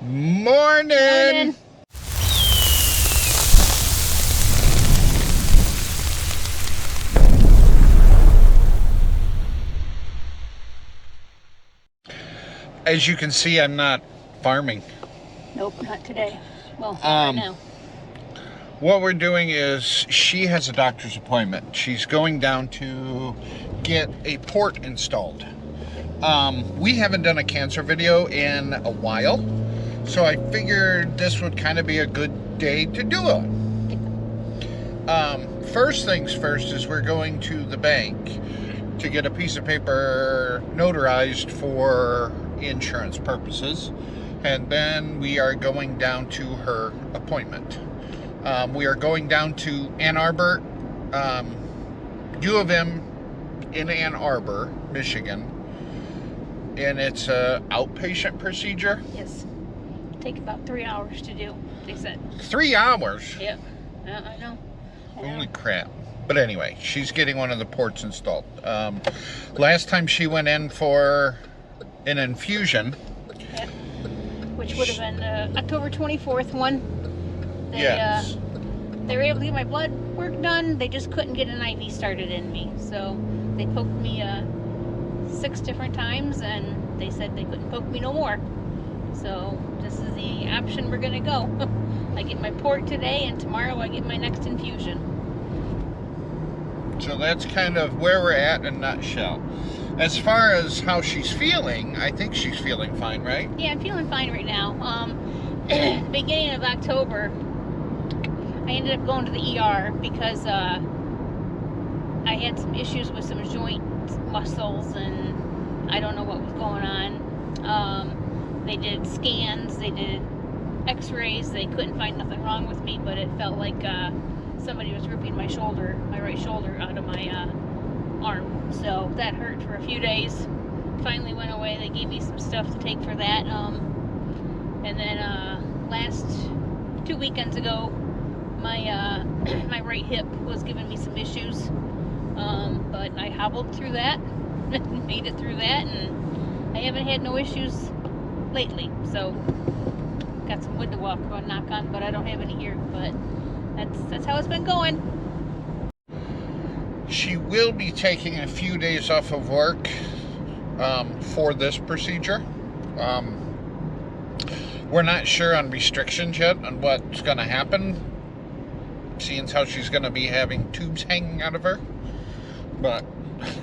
Morning! Morning. As you can see, I'm not farming. Nope, not today. Well, right now. What we're doing is she has a doctor's appointment. She's going down to get a port installed. We haven't done a cancer video in a while, so I figured this would kind of be a good day to do it. First things first is we're going to the bank to get a piece of paper notarized for insurance purposes, and then we are going down to her appointment. We are going down to Ann Arbor, U of M in Ann Arbor, Michigan, and it's a outpatient procedure. Yes. Take about 3 hours to do, they said. 3 hours? Yep. I know. Holy crap. But anyway, she's getting one of the ports installed. Last time she went in for an infusion. Yep. Which would have been October 24th one. Yes. They were able to get my blood work done. They just couldn't get an IV started in me. So they poked me 6 different times, and they said they couldn't poke me no more. So this is the option we're gonna go. I get my port today, and tomorrow I get my next infusion. So that's kind of where we're at in a nutshell. As far as how she's feeling, I think she's feeling fine, right? Yeah, I'm feeling fine right now. Beginning of October, I ended up going to the ER because I had some issues with some joint muscles, and I don't know what was going on. They did scans, they did x-rays, they couldn't find nothing wrong with me, but it felt like somebody was ripping my shoulder, my right shoulder, out of my arm. So that hurt for a few days. Finally went away. They gave me some stuff to take for that. And then last 2 weekends ago, my my right hip was giving me some issues. But I hobbled through that, made it through that, and I haven't had no issues lately. So got some wood to walk on, knock on, but I don't have any here. But that's how it's been going. She will be taking a few days off of work for this procedure. We're not sure on restrictions yet on what's going to happen, seeing how she's going to be having tubes hanging out of her. But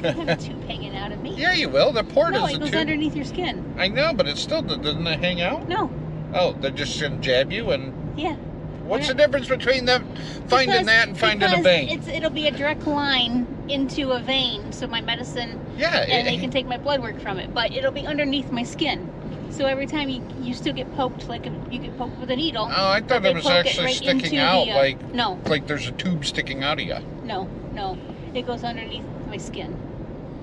I have a tube hanging out of me. yeah, you will. The port No, is it a goes tube. underneath your skin. I know, but it's still, doesn't it hang out? No. Oh, they're just going to jab you and... Yeah. What's the difference between them finding that and finding a vein? It'll be a direct line into a vein, so my medicine, Yeah. and they can take my blood work from it, but it'll be underneath my skin. So every time you still get poked, like you get poked with a needle. Oh, I thought it was actually sticking out, no, like there's a tube sticking out of you. no, it goes underneath my skin,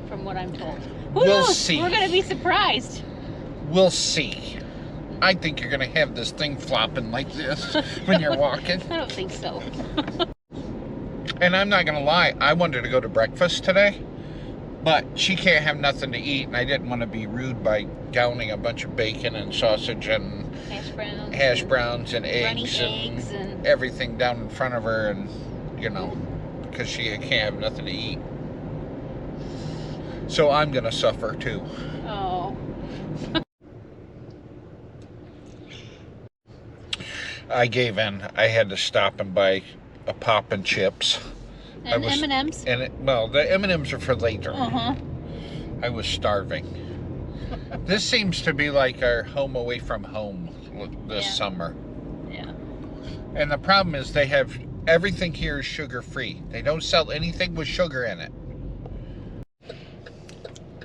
from what I'm told. Who We'll knows? see. We're gonna be surprised. We'll see. I think you're gonna have this thing flopping like this when you're walking. I don't think so. And I'm not gonna lie, I wanted to go to breakfast today, but she can't have nothing to eat, and I didn't want to be rude by gowning a bunch of bacon and sausage and hash browns and eggs and everything down in front of her, and you know, because she can't have nothing to eat. So I'm gonna suffer too. Oh. I gave in. I had to stop and buy a pop and chips. And M&Ms. Well, the M&Ms are for later. Uh-huh. I was starving. This seems to be like our home away from home this summer. Yeah. And the problem is they have everything here is sugar-free. They don't sell anything with sugar in it.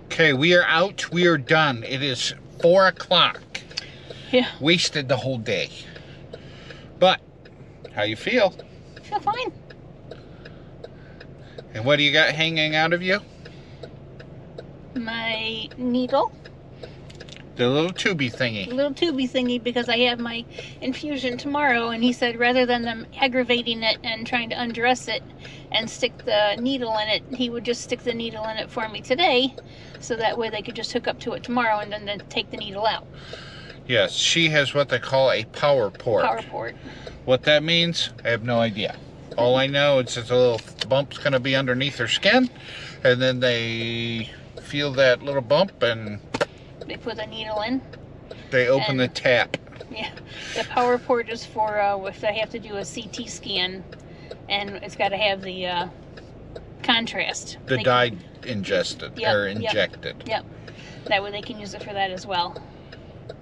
Okay, we are out. We are done. It is 4 o'clock. Yeah. Wasted the whole day. But, how you feel? I feel fine. And what do you got hanging out of you? My needle. The little tubey thingy. The little tubey thingy, because I have my infusion tomorrow, and he said rather than them aggravating it and trying to undress it and stick the needle in it, he would just stick the needle in it for me today, so that way they could just hook up to it tomorrow and then take the needle out. Yes, she has what they call a power port. Power port. What that means, I have no idea. All I know is that a little bump's going to be underneath her skin, and then they feel that little bump and they put the needle in. They open the tap. Yeah, the power port is for if they have to do a CT scan, and it's got to have the contrast. The dye ingested or injected. Yep. That way they can use it for that as well.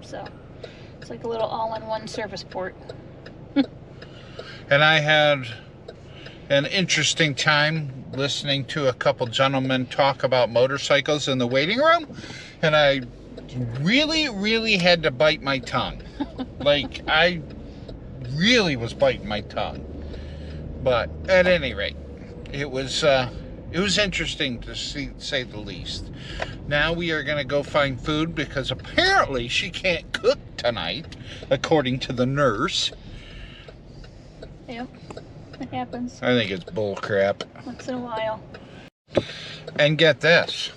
So it's like a little all-in-one service port. And I had an interesting time listening to a couple gentlemen talk about motorcycles in the waiting room, and I really had to bite my tongue. Like, I really was biting my tongue. But at any rate, it was interesting to say the least. Now we are going to go find food because apparently she can't cook tonight, according to the nurse. Yep, it happens. I think it's bull crap. Once in a while. And get this.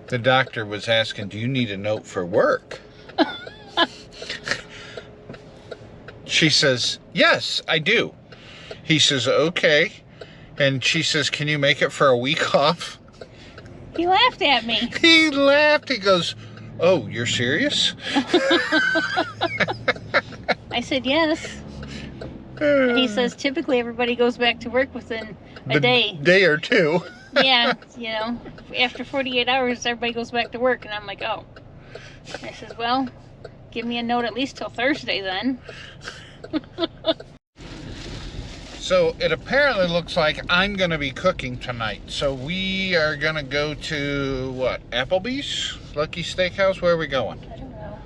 The doctor was asking, do you need a note for work? She says, yes, I do. He says, okay. And she says, can you make it for a week off? He laughed at me. He laughed. He goes, oh, you're serious? I said, yes. And he says, typically everybody goes back to work within a day. Day or two. Yeah, you know, after 48 hours, everybody goes back to work. And I'm like, oh. I says, well, give me a note at least till Thursday then. So it apparently looks like I'm going to be cooking tonight. So we are going to go to, what, Applebee's? Lucky Steakhouse? Where are we going? I don't know.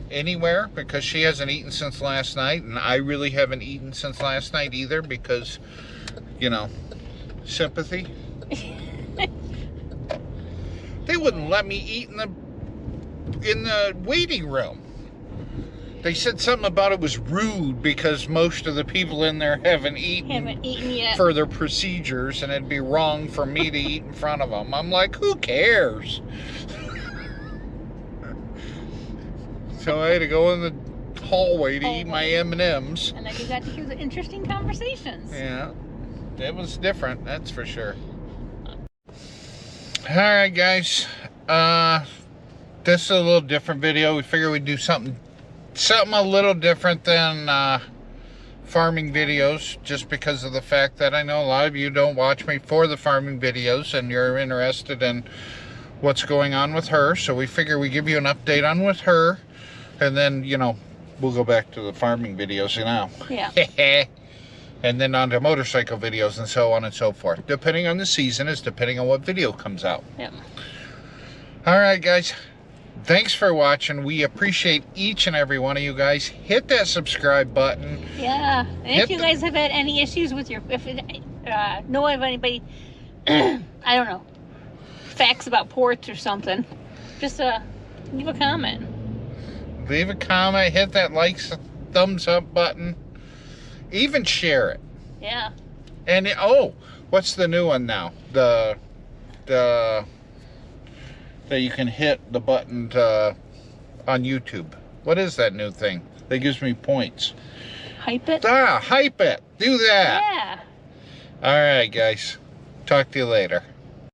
Anywhere, because she hasn't eaten since last night, and I really haven't eaten since last night either because, you know, sympathy. They wouldn't let me eat in the waiting room. They said something about it was rude because most of the people in there haven't eaten yet for their procedures, and it'd be wrong for me to eat in front of them. I'm like, who cares? So I had to go in the hallway to eat my M&Ms. And then you got to hear the interesting conversations. Yeah, it was different, that's for sure. Alright guys, this is a little different video. We figured we'd do something a little different than farming videos, just because of the fact that I know a lot of you don't watch me for the farming videos and you're interested in what's going on with her. So we figure we give you an update on with her, and then, you know, we'll go back to the farming videos now. Yeah. And then on to motorcycle videos and so on and so forth. Depending on the season is depending on what video comes out. Yep. Alright guys, thanks for watching. We appreciate each and every one of you guys. Hit that subscribe button. Yeah. And if you guys have had any issues with your, know of anybody, I don't know, facts about ports or something, just leave a comment. Leave a comment, hit that thumbs up button. Even share it. Yeah. And what's the new one now? The that you can hit the button on YouTube. What is that new thing that gives me points? Hype it. Hype it. Do that. Yeah. All right, guys. Talk to you later.